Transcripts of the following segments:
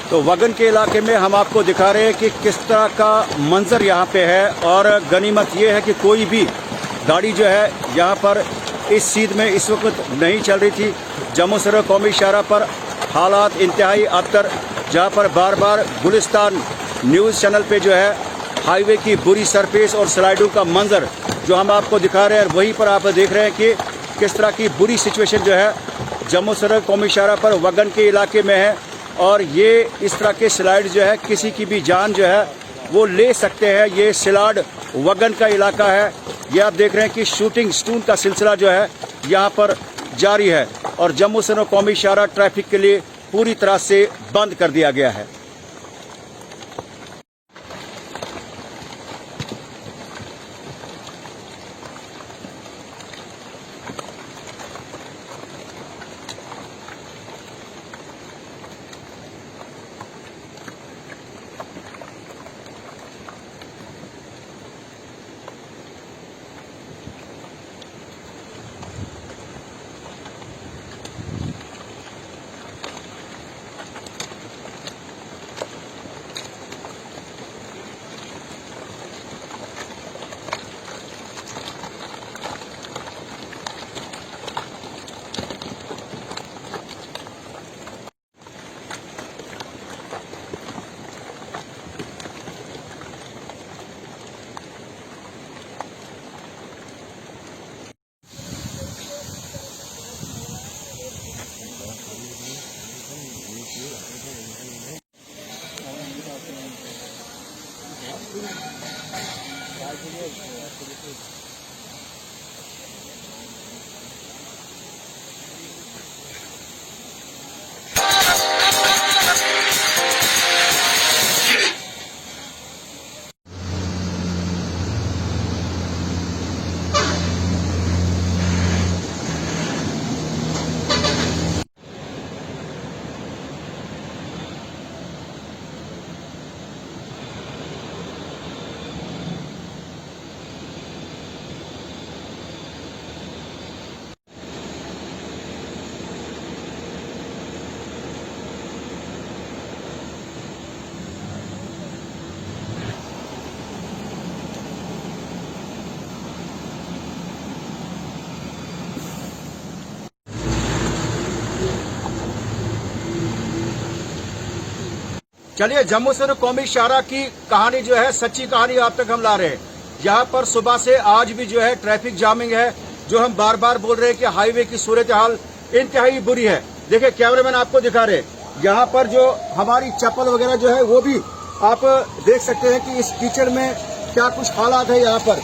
तो वगन के इलाके में हम आपको दिखा रहे हैं कि किस तरह का मंजर यहाँ पे है। और गनीमत ये है कि कोई भी गाड़ी जो है यहाँ पर इस सीध में इस वक्त नहीं चल रही थी। जम्मू सरहद कौमी शाहराह पर हालात इंतहाई अबतर, जहाँ पर बार बार गुलिस्तान न्यूज़ चैनल पे जो है हाईवे की बुरी सरफेस और स्लाइडों का मंजर जो हम आपको दिखा रहे हैं, वहीं पर आप देख रहे हैं कि किस तरह की बुरी सिचुएशन जो है जम्मू सरहद कौमी शाहराह पर वगन के इलाके में है। और ये इस तरह के स्लाइड जो है किसी की भी जान जो है वो ले सकते हैं। ये सिलाड वगन का इलाका है। ये आप देख रहे हैं कि शूटिंग स्टून का सिलसिला जो है यहाँ पर जारी है और जम्मू सरहद कौमी शाहराह ट्रैफिक के लिए पूरी तरह से बंद कर दिया गया है। चलिए, जम्मू सरहद कौमी शाहराह की कहानी जो है, सच्ची कहानी आप तक हम ला रहे हैं। यहाँ पर सुबह से आज भी जो है ट्रैफिक जामिंग है, जो हम बार बार बोल रहे हैं कि हाईवे की सूरत हाल इंतहाई बुरी है। देखिए, कैमरामैन आपको दिखा रहे हैं, यहाँ पर जो हमारी चप्पल वगैरह जो है वो भी आप देख सकते हैं कि इस कीचड़ में क्या कुछ हालात है। यहाँ पर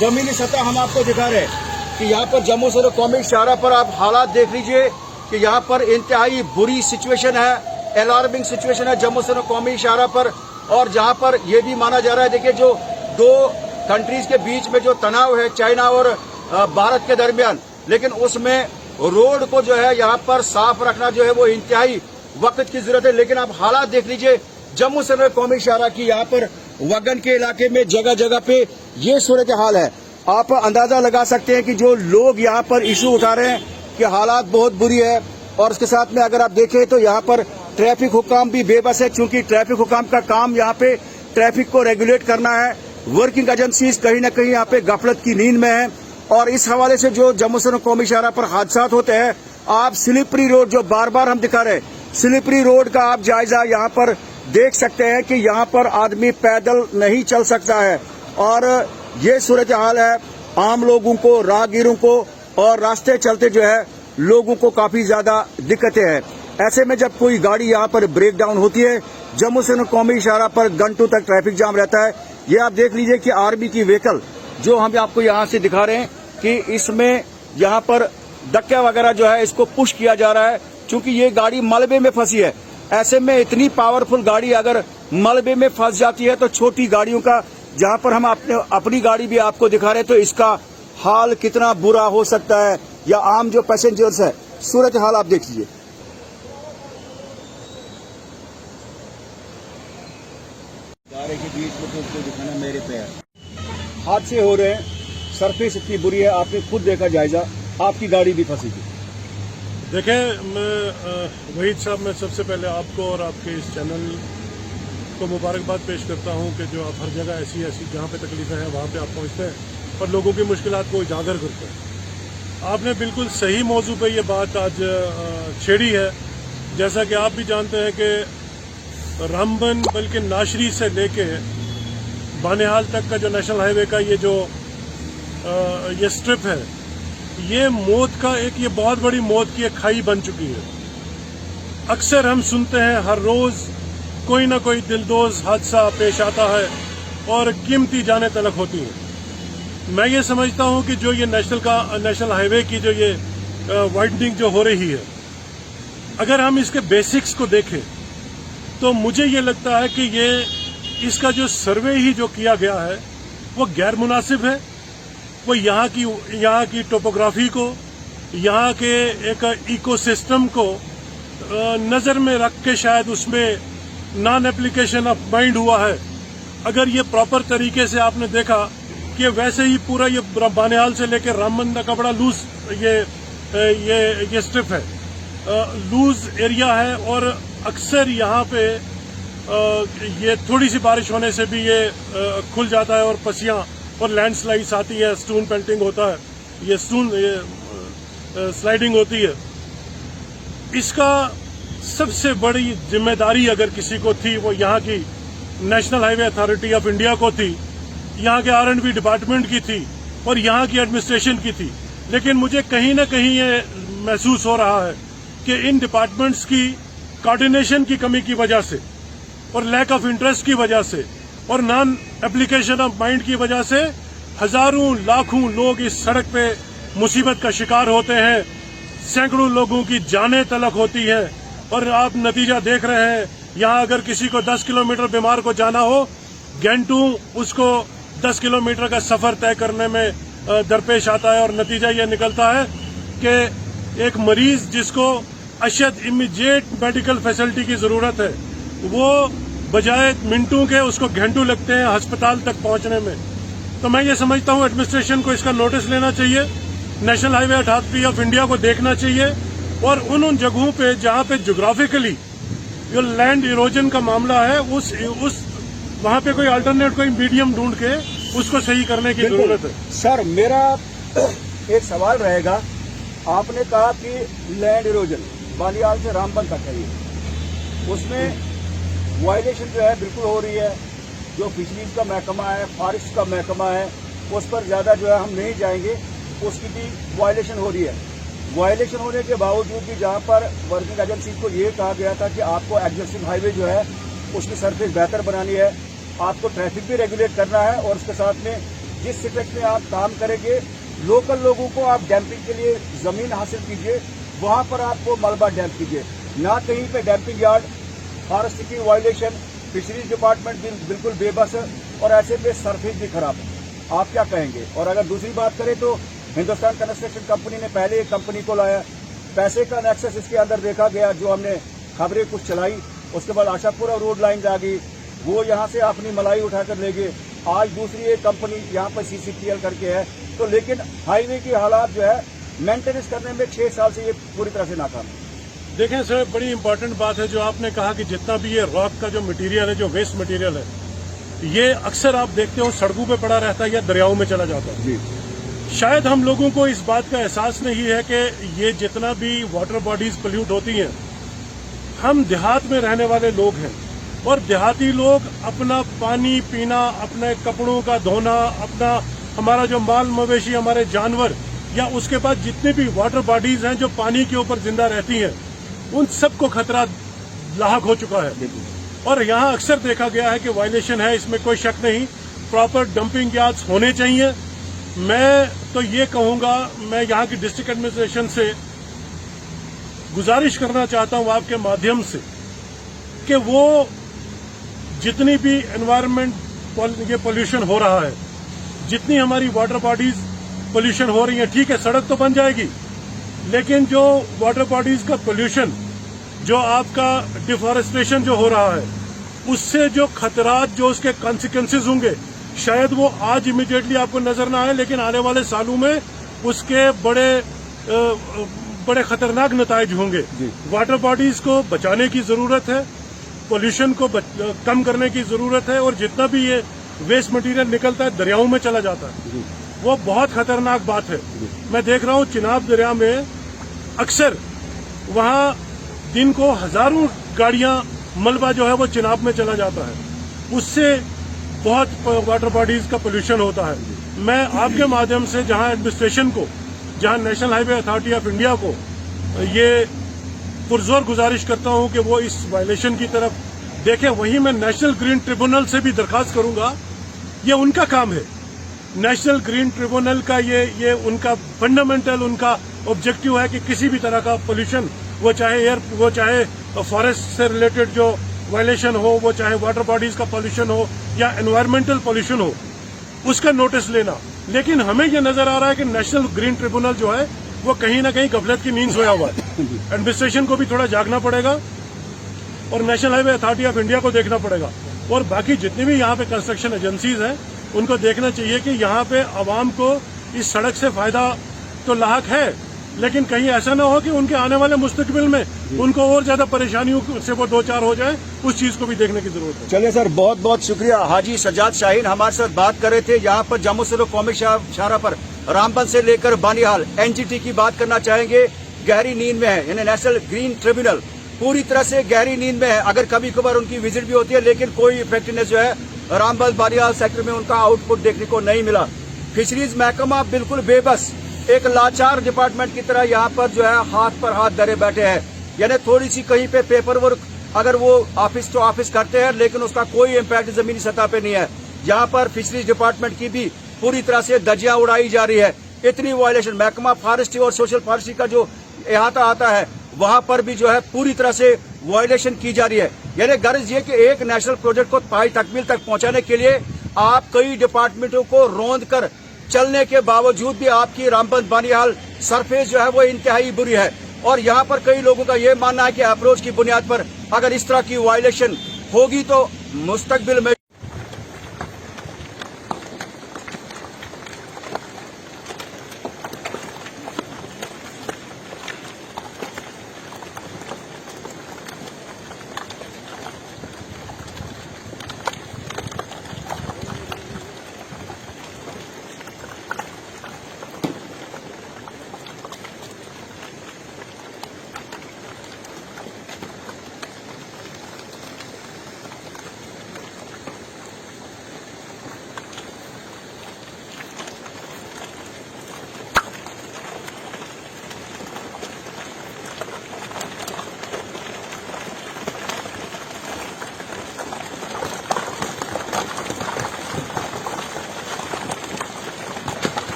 जमीनी सतह हम आपको दिखा रहे हैं कि यहाँ पर जम्मू सरहद कौमी शाहराह पर आप हालात देख लीजिए कि यहाँ पर इंतहाई बुरी सिचुएशन है, अलार्मिंग सिचुएशन है जम्मू सरहद कौमी शाहराह पर। और जहां पर यह भी माना जा रहा है, देखिए, जो दो कंट्रीज के बीच में जो तनाव है चाइना और भारत के दरमियान, लेकिन उसमें रोड को जो है यहाँ पर साफ रखना जो है वो इंतहाई वक्त की जरूरत है। लेकिन आप हालात देख लीजिए जम्मू सरहद कौमी शाहराह की, यहाँ पर वगन के इलाके में जगह जगह पे ये सूरत हाल है। आप अंदाजा लगा सकते हैं कि जो लोग यहाँ पर इशू उठा रहे हैं कि हालात बहुत बुरी है। और उसके साथ में अगर आप देखें तो यहाँ पर ट्रैफिक हुकाम भी बेबस है, क्योंकि ट्रैफिक हुकाम का काम यहाँ पे ट्रैफिक को रेगुलेट करना है। वर्किंग एजेंसीज कहीं न कहीं यहाँ पे गफलत की नींद में है। और इस हवाले से जो जम्मू सरहद कौमी शाहराह पर हादसा होते हैं, आप स्लिपरी रोड जो बार बार हम दिखा रहे हैं, स्लिपरी रोड का आप जायजा यहाँ पर देख सकते हैं कि यहाँ पर आदमी पैदल नहीं चल सकता है। और ये सूरत हाल है आम लोगों को, राहगीरों को और रास्ते चलते जो है लोगों को काफी ज्यादा दिक्कतें हैं। ऐसे में जब कोई गाड़ी यहाँ पर ब्रेक डाउन होती है, जम्मू सरहद कौमी शाहराह पर घंटों तक ट्रैफिक जाम रहता है। ये आप देख लीजिए कि आर्मी की व्हीकल जो हम आपको यहाँ से दिखा रहे हैं कि इसमें यहाँ पर धक्का वगैरह जो है इसको पुश किया जा रहा है, क्योंकि ये गाड़ी मलबे में फंसी है। ऐसे में इतनी पावरफुल गाड़ी अगर मलबे में फंस जाती है तो छोटी गाड़ियों का, जहाँ पर हम अपनी गाड़ी भी आपको दिखा रहे हैं, तो इसका हाल कितना बुरा हो सकता है। या आम जो पैसेंजर्स है, सूरत हाल आप देख लीजिए। गाड़ी के बीच में तो दिखाना मेरे पे है, हादसे हो रहे हैं, सरफेस इतनी बुरी है, आपने खुद देखा जायजा, आपकी गाड़ी भी फंसी थी। देखें, वहीद साहब, मैं सबसे पहले आपको और आपके इस चैनल को मुबारकबाद पेश करता हूं कि जो आप हर जगह ऐसी जहां पे तकलीफें हैं वहां पे आप पहुंचते हैं और लोगों की मुश्किलात को उजागर करते हैं। आपने बिल्कुल सही मौजू पे ये बात आज छेड़ी है। जैसा कि आप भी जानते हैं कि रामबन बल्कि नाशरी से लेके बानिहाल तक का जो नेशनल हाईवे का ये स्ट्रिप है, ये मौत का ये बहुत बड़ी मौत की एक खाई बन चुकी है। अक्सर हम सुनते हैं हर रोज कोई ना कोई दिलदोज हादसा पेश आता है और कीमती जानें तलक होती हैं। मैं ये समझता हूं कि जो ये नेशनल हाईवे की जो ये वाइडनिंग जो हो रही है, अगर हम इसके बेसिक्स को देखें तो मुझे ये लगता है कि इसका जो सर्वे ही जो किया गया है वो गैर मुनासिब है। वो यहाँ की टोपोग्राफी को, यहाँ के एक इकोसिस्टम को नजर में रख के शायद उसमें नॉन एप्लीकेशन ऑफ माइंड हुआ है। अगर ये प्रॉपर तरीके से आपने देखा कि वैसे ही पूरा ये बानिहाल से लेकर रामबन तक का बड़ा लूज ये स्ट्रिप है, लूज एरिया है और अक्सर यहाँ पे ये थोड़ी सी बारिश होने से भी ये खुल जाता है और पसियां और लैंडस्लाइड्स आती है, स्टोन पेल्टिंग होता है, ये स्लाइडिंग होती है। इसका सबसे बड़ी जिम्मेदारी अगर किसी को थी वो यहाँ की national highway authority of India को थी, यहाँ के R&B डिपार्टमेंट की थी और यहाँ की एडमिनिस्ट्रेशन की थी। लेकिन मुझे कहीं ना कहीं ये महसूस हो रहा है कि इन डिपार्टमेंट्स की कोऑर्डिनेशन की कमी की वजह से और लैक ऑफ इंटरेस्ट की वजह से और नॉन एप्लीकेशन ऑफ माइंड की वजह से हजारों लाखों लोग इस सड़क पे मुसीबत का शिकार होते हैं। सैकड़ों लोगों की जानें तलक होती है और आप नतीजा देख रहे हैं। यहाँ अगर किसी को 10 किलोमीटर बीमार को जाना हो, घंटों उसको 10 किलोमीटर का सफर तय करने में दरपेश आता है और नतीजा ये निकलता है कि एक मरीज जिसको अशद इमीडिएट मेडिकल फैसिलिटी की जरूरत है, वो बजाय मिनटों के उसको घंटों लगते हैं अस्पताल तक पहुंचने में। तो मैं ये समझता हूं एडमिनिस्ट्रेशन को इसका नोटिस लेना चाहिए, national highway authority of India को देखना चाहिए और उन जगहों पे जहां पे ज्योग्राफिकली जो लैंड इरोजन का मामला है उस वहां पे कोई अल्टरनेट, कोई मीडियम ढूंढ के उसको सही करने की जरूरत है। सर, मेरा एक सवाल रहेगा, आपने कहा कि लैंड इरोजन बानिहाल से रामबन तक है, उसमें वायलेशन जो है बिल्कुल हो रही है। जो फिशरीज का महकमा है, फॉरेस्ट का महकमा है, उस पर ज्यादा जो है हम नहीं जाएंगे, उसकी भी वायलेशन हो रही है। वायलेशन होने के बावजूद भी जहां पर वर्किंग एजेंसी को ये कहा गया था कि आपको एग्जिस्टिंग हाईवे जो है उसकी सरफेस बेहतर बनानी है, आपको ट्रैफिक भी रेगुलेट करना है और उसके साथ में जिस सेक्टर में आप काम करेंगे, लोकल लोगों को आप डैम्पिंग के लिए जमीन हासिल कीजिए, वहां पर आपको मलबा डैम्प कीजिए, ना कहीं पे डैम्पिंग यार्ड। फॉरेस्ट की वायलेशन, फिशरीज डिपार्टमेंट बिल्कुल बेबस है और ऐसे में सरफेस भी खराब है। आप क्या कहेंगे? और अगर दूसरी बात करें तो हिंदुस्तान कंस्ट्रक्शन कंपनी ने पहले एक कंपनी को लाया, पैसे का नेक्सस इसके अंदर देखा गया, जो हमने खबरें कुछ चलाई, उसके बाद आशापुरा रोड लाइन आ गई, वो यहाँ से अपनी मलाई उठाकर ले गए। आज दूसरी एक कंपनी यहाँ पर CCTL करके है, तो लेकिन हाईवे की हालात जो है मेंटेनेंस करने में 6 साल से ये पूरी तरह से नाकाम है। देखें सर, बड़ी इंपॉर्टेंट बात है जो आपने कहा कि जितना भी ये रॉक का जो मटेरियल है, जो वेस्ट मटेरियल है, ये अक्सर आप देखते हो सड़कों पे पड़ा रहता है या दरियाओं में चला जाता है। शायद हम लोगों को इस बात का एहसास नहीं है कि ये जितना भी वाटर बॉडीज पोल्यूट होती हैं, हम देहात में रहने वाले लोग हैं और देहाती लोग अपना पानी पीना, अपने कपड़ों का धोना, हमारा जो माल मवेशी, हमारे जानवर या उसके बाद जितने भी वाटर बॉडीज हैं जो पानी के ऊपर जिंदा रहती हैं, उन सबको खतरा लाहक हो चुका है। और यहाँ अक्सर देखा गया है कि वायलेशन है, इसमें कोई शक नहीं। प्रॉपर डंपिंग यार्ड्स होने चाहिए। मैं तो ये कहूंगा, मैं यहाँ की डिस्ट्रिक्ट एडमिनिस्ट्रेशन से गुजारिश करना चाहता हूँ आपके माध्यम से कि वो जितनी भी एनवायरमेंट ये पोल्यूशन हो रहा है, जितनी हमारी वाटर बॉडीज पोल्यूशन हो रही है, ठीक है सड़क तो बन जाएगी, लेकिन जो वाटर बॉडीज का पोल्यूशन, जो आपका डिफॉरेस्टेशन जो हो रहा है, उससे जो खतरात, जो उसके कॉन्सिक्वेंसेज होंगे, शायद वो आज इमीडिएटली आपको नजर ना आए, लेकिन आने वाले सालों में उसके बड़े बड़े खतरनाक नताइज होंगे। वाटर बॉडीज को बचाने की जरूरत है, पोल्यूशन को कम करने की जरूरत है, और जितना भी ये वेस्ट मटेरियल निकलता है दरियाओं में चला जाता है, वो बहुत खतरनाक बात है। मैं देख रहा हूँ चिनाब दरिया में अक्सर वहाँ दिन को हजारों गाड़ियां मलबा जो है वो चिनाब में चला जाता है, उससे बहुत वाटर बॉडीज का पोल्यूशन होता है। मैं आपके माध्यम से जहां एडमिनिस्ट्रेशन को, जहां national highway authority of India को ये पुरजोर गुजारिश करता हूं कि वो इस वायलेशन की तरफ देखें। वहीं मैं नेशनल ग्रीन ट्रिब्यूनल से भी दरखास्त करूंगा, ये उनका काम है। नेशनल ग्रीन ट्रिब्यूनल का ये उनका फंडामेंटल उनका ऑब्जेक्टिव है कि किसी भी तरह का पोल्यूशन, वो चाहे एयर, वो चाहे फॉरेस्ट से रिलेटेड जो वायलेशन हो, वो चाहे वाटर बॉडीज का पोल्यूशन हो या एनवायरमेंटल पोल्यूशन हो, उसका नोटिस लेना। लेकिन हमें ये नजर आ रहा है कि नेशनल ग्रीन ट्रिब्यूनल जो है वो कहीं ना कहीं गफलत की नींद सोया हुआ है। एडमिनिस्ट्रेशन को भी थोड़ा जागना पड़ेगा और national highway authority of India को देखना पड़ेगा, और बाकी जितनी भी यहाँ पे कंस्ट्रक्शन एजेंसीज हैं उनको देखना चाहिए कि यहाँ पे आवाम को इस सड़क से फायदा तो लाहक है, लेकिन कहीं ऐसा ना हो कि उनके आने वाले मुस्तकबिल में उनको और ज्यादा परेशानियों से वो दो चार हो जाए, उस चीज को भी देखने की जरूरत है। चलिए सर, बहुत बहुत शुक्रिया। हाजी सज्जाद शाहीन हमारे साथ बात कर रहे थे। यहाँ पर जम्मू से लोग कौमी शाहरा पर रामबन से लेकर बानिहाल एनजीटी की बात करना चाहेंगे। गहरी नींद में है, यानी नेशनल ग्रीन ट्रिब्यूनल पूरी तरह से गहरी नींद में है। अगर कभी कभार उनकी विजिट भी होती है, लेकिन कोई इफेक्टिवनेस जो है रामबन बानिहाल सेक्टर में उनका आउटपुट देखने को नहीं मिला। फिशरीज महकमा बिल्कुल बेबस, एक लाचार डिपार्टमेंट की तरह यहाँ पर जो है हाथ पर हाथ धरे बैठे हैं। यानी थोड़ी सी कहीं पे पेपर वर्क अगर वो ऑफिस टू ऑफिस करते हैं, लेकिन उसका कोई इम्पैक्ट जमीनी सतह पे नहीं है। यहाँ पर फिशरीज डिपार्टमेंट की भी पूरी तरह से धज्जियां उड़ाई जा रही है। इतनी वायलेशन, महकमा फॉरेस्ट्री और सोशल फॉरेस्ट्री का जो अहाता आता है वहां पर भी जो है पूरी तरह से वायलेशन की जा रही है। यानी गर्ज ये कि एक नेशनल प्रोजेक्ट को पाई तकमील तक पहुंचाने के लिए आप कई डिपार्टमेंटों को रौंद कर चलने के बावजूद भी आपकी रामबन बानिहाल सरफेस जो है वो इंतहाई बुरी है। और यहाँ पर कई लोगों का ये मानना है कि अप्रोच की बुनियाद पर अगर इस तरह की वायलेशन होगी तो मुस्तकबिल में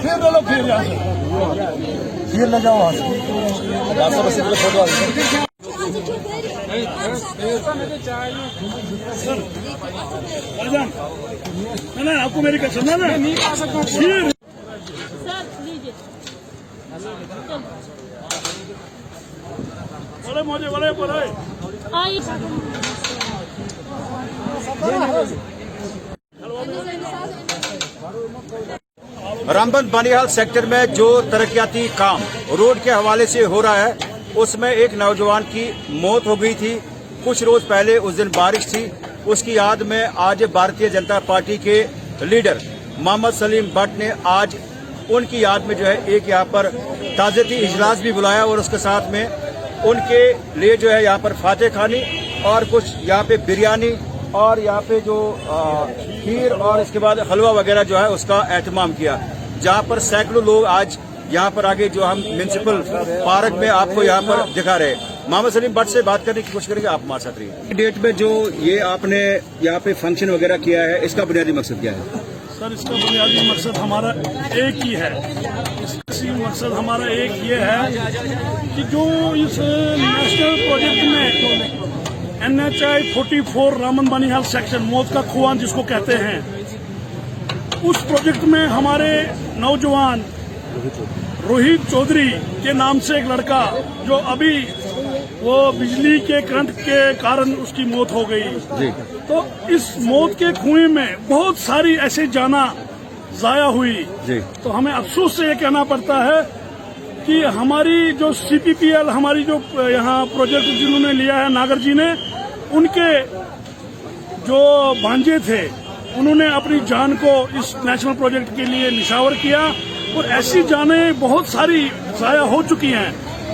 फिर बोलो, फिर यहाँ से फिर ले जाओ वहाँ से फोटो ना, आपको मेरी कसम है ना, नहीं आ सकता फिर बोले मुझे बोले बोले रामबन बानिहाल सेक्टर में जो तरक्याती काम रोड के हवाले से हो रहा है, उसमें एक नौजवान की मौत हो गई थी कुछ रोज पहले। उस दिन बारिश थी, उसकी याद में आज भारतीय जनता पार्टी के लीडर मोहम्मद सलीम भट्ट ने आज उनकी याद में जो है एक यहाँ पर ताज़ियती इजलास भी बुलाया, और उसके साथ में उनके लिए जो है यहाँ पर फातह खानी और कुछ यहाँ पे बिरयानी और यहाँ पे जो खीर और इसके बाद हलवा वगैरह जो है उसका एहतमाम किया, जहाँ पर सैकड़ों लोग आज यहाँ पर आगे जो हम म्यूनिसिपल पार्क में आपको यहाँ पर दिखा रहे हैं। मोहम्मद सलीम भट्ट से बात करने की कोशिश करेंगे, आप हमारे साथ रहिए। डेट में जो ये आपने यहाँ पे फंक्शन वगैरह किया है, इसका बुनियादी मकसद क्या है? सर, इसका बुनियादी मकसद हमारा एक ही है। इसका मकसद हमारा एक ये है कि जो इस नेशनल प्रोजेक्ट में NHI 44 रामबन बानिहाल सेक्शन, मौत का कुआं जिसको कहते हैं, उस प्रोजेक्ट में हमारे नौजवान रोहित चौधरी के नाम से एक लड़का जो अभी वो बिजली के करंट के कारण उसकी मौत हो गई। जी। तो इस मौत के कुएं में बहुत सारी ऐसे जाना जाया हुई। जी। तो हमें अफसोस से ये कहना पड़ता है कि हमारी जो CPPL हमारी जो यहाँ प्रोजेक्ट जिन्होंने लिया है नागर जी ने, उनके जो भांजे थे उन्होंने अपनी जान को इस नेशनल प्रोजेक्ट के लिए निछावर किया और ऐसी जानें बहुत सारी जाया हो चुकी हैं।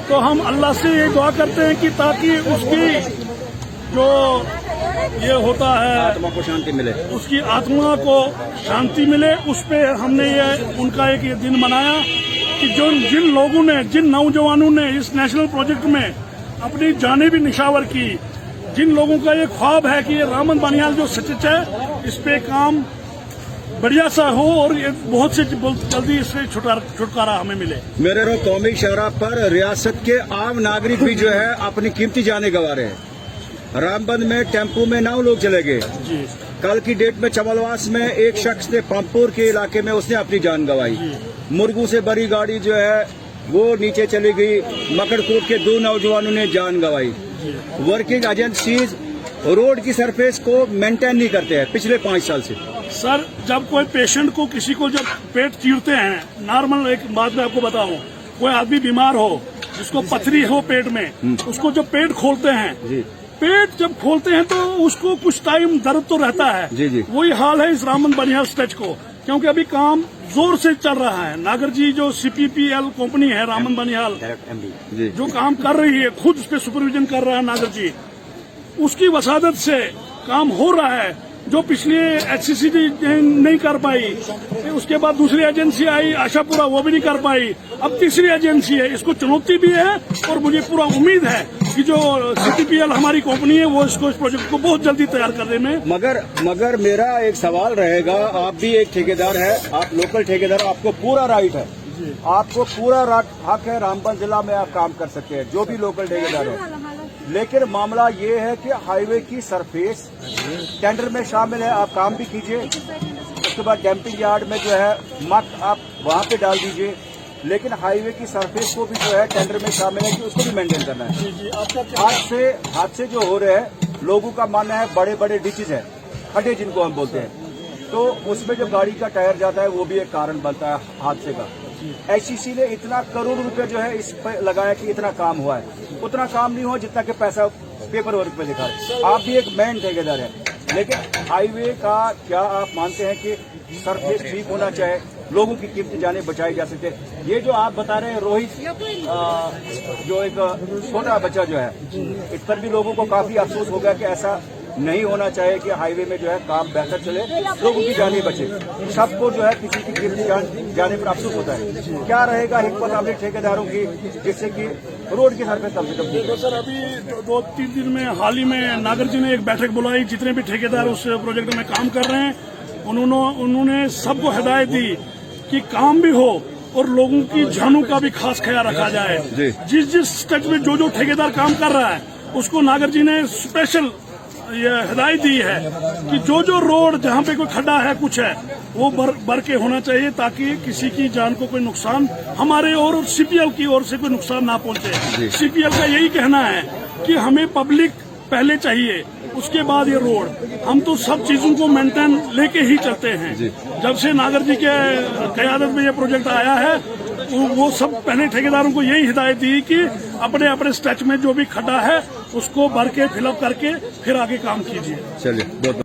तो हम अल्लाह से ये दुआ करते हैं कि ताकि उसकी जो ये होता है आत्मा को शांति मिले, उसकी आत्मा को शांति मिले। उस पे हमने ये उनका एक दिन मनाया कि जिन लोगों ने, जिन नौजवानों ने इस नेशनल प्रोजेक्ट में अपनी जानें भी निछावर की, जिन लोगों का ये ख्वाब है कि ये रामन बानियाल जो सचिच है इस पे काम बढ़िया सा हो और ये बहुत से जल्दी इससे छुटकारा हमें मिले। मेरे रो कौमी शहरा पर रियासत के आम नागरिक भी जो है अपनी कीमती जाने गंवा रहे हैं। रामबंद में टेम्पो में 9 लोग चले गए। जी। कल की डेट में चमलवास में एक शख्स ने पंपोर के इलाके में उसने अपनी जान गंवाई। मुर्गू से बड़ी गाड़ी जो है वो नीचे चली गई। मकड़कोट के 2 नौजवानों ने जान गंवाई। वर्किंग एजेंसीज रोड की सरफेस को मेंटेन नहीं करते हैं पिछले 5 साल से। सर, जब कोई पेशेंट को, किसी को जब पेट चीरते हैं, नॉर्मल एक बात मैं आपको बताऊं, कोई आदमी बीमार हो जिसको पथरी हो पेट में, उसको जब पेट खोलते हैं, जी। पेट जब खोलते हैं तो उसको कुछ टाइम दर्द तो रहता है। जी जी। वही हाल है इस रामन बनियाल स्टेच को, क्योंकि अभी काम जोर से चल रहा है। नागर जी जो CPPL कंपनी है रामन बनियाल जी। जो काम कर रही है, खुद उस पर सुपरविजन कर रहा है नागर जी, उसकी वसादत से काम हो रहा है। जो पिछले HCC नहीं कर पाई, उसके बाद दूसरी एजेंसी आई आशापुरा, वो भी नहीं कर पाई, अब तीसरी एजेंसी है। इसको चुनौती भी है और मुझे पूरा उम्मीद है कि जो CPPL हमारी कंपनी है वो इसको, इस प्रोजेक्ट को बहुत जल्दी तैयार करने में। मगर मेरा एक सवाल रहेगा, आप भी एक ठेकेदार है, आप लोकल ठेकेदार, आपको पूरा राइट है, आपको पूरा हक है, रामबन जिला में आप काम कर सकते हैं, जो भी लोकल ठेकेदार है। लेकिन मामला ये है कि हाईवे की सरफेस टेंडर में शामिल है, आप काम भी कीजिए। उसके बाद डंपिंग यार्ड में जो है मक आप वहां पे डाल दीजिए, लेकिन हाईवे की सरफेस को भी जो है टेंडर में शामिल है कि उसको भी मेंटेन करना है। हादसे जो हो रहे हैं, लोगों का मानना है बड़े बड़े डिचेज है, खड्डे जिनको हम बोलते हैं, तो उसमें जब गाड़ी का टायर जाता है वो भी एक कारण बनता है हादसे का। HCC ने इतना करोड़ रुपए जो है इस पर लगाया कि इतना काम हुआ है, उतना काम नहीं हुआ जितना कि पैसा पेपर वर्क पे दिखा है। आप भी एक मेन ठेकेदार है, लेकिन हाईवे का क्या आप मानते हैं कि सरफेस ठीक होना चाहिए, लोगों की कीमती जाने बचाई जा सके? ये जो आप बता रहे हैं रोहित, जो एक छोटा बच्चा जो है, इस पर भी लोगों को काफी अफसोस हो गया कि ऐसा नहीं होना चाहिए कि हाईवे में जो है काम बेहतर चले, लोगों की जानें बचे। सबको जो है किसी की कीमती जाने पर अफसोस होता है। क्या रहेगा हिकमत अमली ठेकेदारों की जिससे कि रोड की सरफेस कम से कम? तो सर, अभी 2-3 दिन में हाल ही में नागर जी ने एक बैठक बुलाई, जितने भी ठेकेदार उस प्रोजेक्ट में काम कर रहे हैं उन्होंने सबको हिदायत दी कि काम भी हो और लोगों की जानों का भी खास ख्याल रखा जाए। जिस स्टेज में जो ठेकेदार काम कर रहा है उसको नागर जी ने स्पेशल ये हिदायत दी है कि जो रोड जहाँ पे कोई खड्डा है, कुछ है, वो भर के होना चाहिए ताकि किसी की जान को कोई नुकसान, हमारे और CPL की ओर से कोई नुकसान ना पहुंचे। CPL का यही कहना है कि हमें पब्लिक पहले चाहिए, उसके बाद ये रोड। हम तो सब चीजों को मेंटेन लेके ही चलते हैं। जब से नागर जी के क़यादत में ये प्रोजेक्ट आया है, वो सब पहले ठेकेदारों को यही हिदायत दी कि अपने अपने स्टेच में जो भी खड्डा है उसको भर के फिलअप करके फिर आगे काम कीजिए। चलिए।